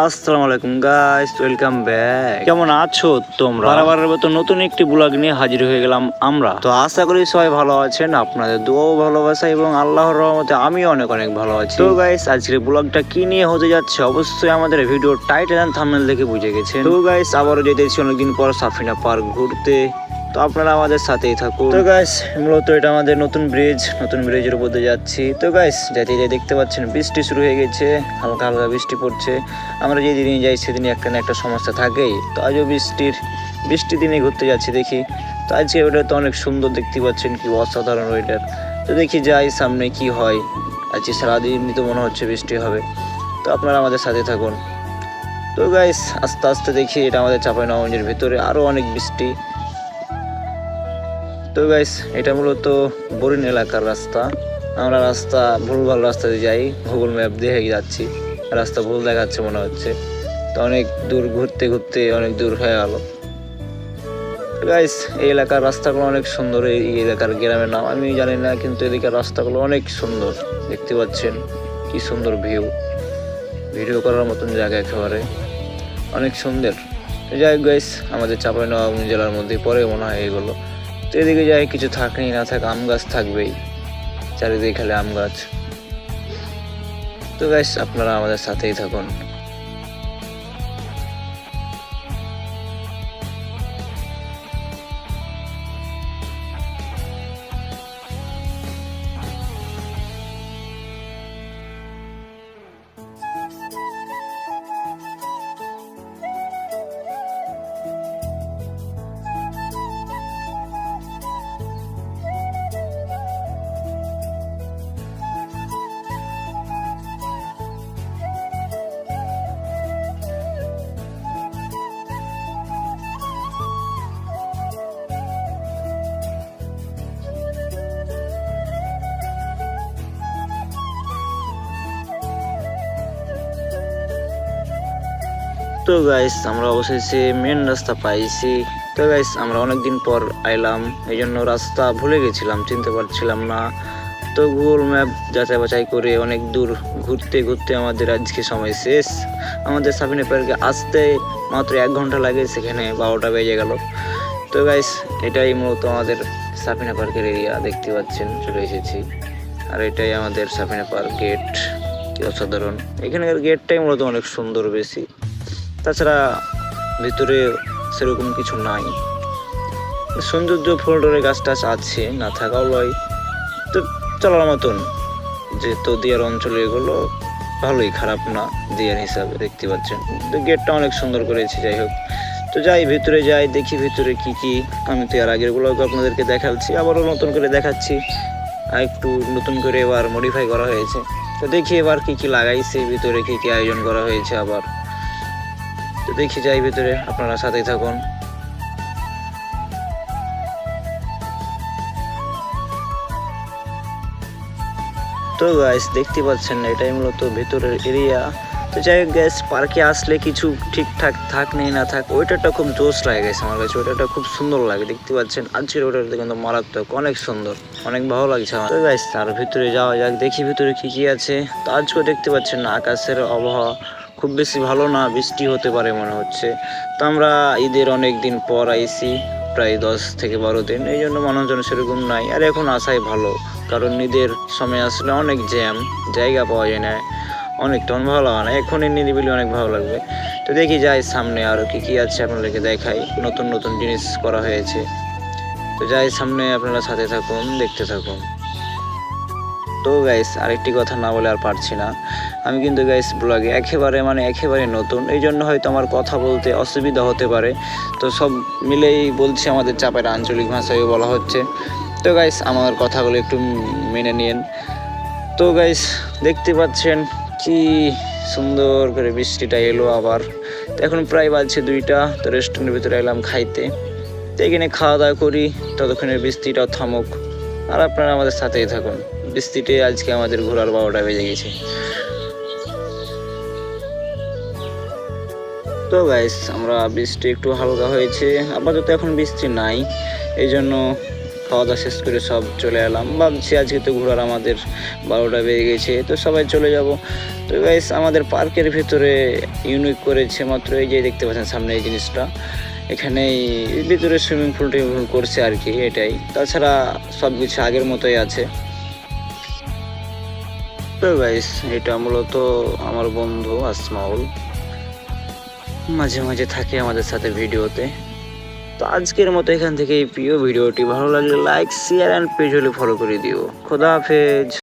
আসসালামু আলাইকুম guys, welcome back. কেমন আছো তোমরা? বারবারের মতো নতুন একটি ব্লগ নিয়ে হাজির হয়ে গেলাম আমরা। তো আশা করি সবাই ভালো আছেন, আপনাদের দোয়াও ভালোবাসা এবং আল্লাহর রহমতে আমিও অনেক অনেক ভালো আছি। তো গাইস, আজকের ব্লগটা কি নিয়ে হতে যাচ্ছে অবশ্যই আমাদের ভিডিও টাইটেল এন্ড থাম্বনেল দেখে বুঝে গেছেন। তো গাইস, আবারও যেতেছি অনেকদিন পর সাফিনা পার্ক ঘুরতে, তো আপনারা আমাদের সাথেই থাকুন। তো গাইস, মূলত এটা আমাদের নতুন ব্রিজের উপর দিয়ে যাচ্ছি। তো গাইস, যাইতে দেখতে পাচ্ছেন বৃষ্টি শুরু হয়ে গেছে, হালকা হালকা বৃষ্টি পড়ছে। আমরা যেদিনই যাই সেদিনই একটা না একটা সমস্যা থাকেই। তো আজও বৃষ্টি দিনে ঘুরতে যাচ্ছি দেখি। তো আজকে ওয়েদার তো অনেক সুন্দর, দেখতে পাচ্ছেন কি অসাধারণ ওয়েদার। তো দেখি যাই সামনে কি হয়। আজকে সারাদিনই তো মনে হচ্ছে বৃষ্টি হবে। তো আপনারা আমাদের সাথে থাকুন। তো গাইস, আস্তে আস্তে দেখি এটা আমাদের চাঁপাইনবাবগঞ্জের ভিতরে আরও অনেক বৃষ্টি। তো গাইস, এটা মূলত বরিন এলাকার রাস্তা। আমরা ভুলভাল রাস্তা দিয়ে যাই, গুগল ম্যাপ দেখে যাচ্ছি, রাস্তা ভুল দেখাচ্ছে মনে হচ্ছে। তো অনেক দূর ঘুরতে ঘুরতে অনেক দূর হয়ে গেল। গাইস, এই এলাকার রাস্তাগুলো অনেক সুন্দর। এই এলাকার গ্রামের নাম আমি জানি না, কিন্তু এদিকের রাস্তাগুলো অনেক সুন্দর। দেখতে পাচ্ছেন কি সুন্দর ভিডিও করার মতন জায়গা, একেবারে অনেক সুন্দর। যাই হোক গাইস, আমাদের চাঁপাইনবাবগঞ্জ জেলার মধ্যে পরে মনে হয় এগুলো। তো এদিকে যাই, কিছু থাকেই না থাক, আম গাছ থাকবেই, চারিদিকে খালি আম গাছ। তো গাইস, আপনারা আমাদের সাথেই থাকুন। তো গাইস, আমরা অবশেষে মেন রাস্তা পাইছি। তো গাইস, আমরা অনেকদিন পর আইলাম, এই জন্য রাস্তা ভুলে গেছিলাম, চিনতে পারছিলাম না। তো গুগল ম্যাপ যাচাই বাছাই করে অনেক দূর ঘুরতে ঘুরতে আমাদের আজকে সময় শেষ। আমাদের সাফিনা পার্কে আসতে মাত্র 1 ঘন্টা লাগে, সেখানে 12টা বেজে গেল। তো গাইস, এটাই মূলত আমাদের সাফিনা পার্কের এরিয়া, দেখতে পাচ্ছেন চলে এসেছি। আর এটাই আমাদের সাফিনা পার্ক গেট, কি অসাধারণ। এখানকার গেটটাই মূলত অনেক সুন্দর বেশি, তাছাড়া ভিতরে সেরকম কিছু নাই। সৌন্দর্য ফুলটরের গাছ টাছ আছে, না থাকাও লয়। তো চলার মতন, যেহেতু দিয়ার অঞ্চলে এগুলো ভালোই, খারাপ না দিয়ার হিসাবে, দেখতে পাচ্ছেন। তো গেটটা অনেক সুন্দর করেছে। যাই হোক, তো যাই ভিতরে যাই, দেখি ভিতরে কি। আমি তো এর আগের গুলোকে আপনাদেরকে দেখাচ্ছি, আবারও নতুন করে দেখাচ্ছি। আর একটু নতুন করে এবার মডিফাই করা হয়েছে। তো দেখি এবার কি লাগাইছে ভিতরে, কি আয়োজন করা হয়েছে আবার। তো দেখি যাই ভিতরে, আপনারা সাথেই থাকুন। তো গাইস, দেখতে পাচ্ছেন এটাই মূলত ভেতরের এরিয়া। তো যাই হোক গাইস, পার্কে আসলে কিছু ঠিকঠাক থাক নেই না থাক, ওইটাটা খুব জোশ লাগে গেছে আমার কাছে। ওইটাটা খুব সুন্দর লাগে, দেখতে পাচ্ছেন আজকের ওইটাতে কিন্তু মারাত্মক, অনেক সুন্দর, অনেক ভালো লাগছে আমার। তো গাইস, তার ভিতরে যাওয়া যাক, দেখি ভিতরে কি আছে। তো আজকেও দেখতে পাচ্ছেন না, আকাশের আবহাওয়া খুব বেশি ভালো না, বৃষ্টি হতে পারে মনে হচ্ছে। তো আমরা ঈদের অনেক দিন পর আইছি, প্রায় 10 থেকে 12 দিন, এই জন্য মানুষজন সেরকম নাই। আর এখন আসাই ভালো, কারণ ঈদের সময় আসলে অনেক জ্যাম, জায়গা পাওয়া যায় না, অনেক তখন ভালো লাগে না। এখনই নিরিবিলি অনেক ভালো লাগবে। তো দেখি যাই সামনে আরও কি আছে, আপনাদেরকে দেখাই। নতুন নতুন জিনিস করা হয়েছে। তো যাই সামনে, আপনারা সাথে থাকুন, দেখতে থাকুন। তো গাইস, আরেকটি কথা না বলে আর পারছি না, আমি কিন্তু গাইস ব্লগে একেবারে নতুন, এই জন্য হয়তো আমার কথা বলতে অসুবিধা হতে পারে। তো সব মিলেই বলছি, আমাদের চাপের আঞ্চলিক ভাষায় বলা হচ্ছে। তো গাইস, আমার কথাগুলো একটু মেনে নিন। তো গাইস, দেখতে পাচ্ছেন কি সুন্দর করে বৃষ্টিটা এলো আবার। তো এখন প্রায় বাজছে 2টা। তো রেস্টুরেন্টের ভিতরে এলাম খাইতে। তো এখানে খাওয়া দাওয়া করি, ততক্ষণে বৃষ্টিটাও থামুক, আর আপনারা আমাদের সাথেই থাকুন। বৃষ্টিতে আজকে আমাদের ঘোরার 12টা বেজে গেছে। তো গাইস, আমরা বৃষ্টি একটু হালকা হয়েছে, আপাতত এখন বৃষ্টি নাই, এই জন্য খাওয়া দাওয়া শেষ করে সব চলে এলাম। ভাবছি আজকে তো ঘোরার আমাদের 12টা বেজে গেছে, তো সবাই চলে যাব। তো গাইস আমাদের পার্কের ভিতরে ইউনিক করেছে মাত্র এই যে দেখতে পাচ্ছেন সামনে এই জিনিসটা, এখানেই ভিতরে সুইমিং পুল করছে আর কি, এটাই। তাছাড়া সব কিছু আগের মতোই আছে। তো গাইস এটা মূলত আমার বন্ধু আসমাউল, মাঝে মাঝে থাকে আমাদের সাথে ভিডিওতে। তো আজকের মতো এখান থেকে এই প্রিয় ভিডিওটি ভালো লাগলে লাইক শেয়ার অ্যান্ড পেজ হলে ফলো করে দিও। খোদা হাফেজ।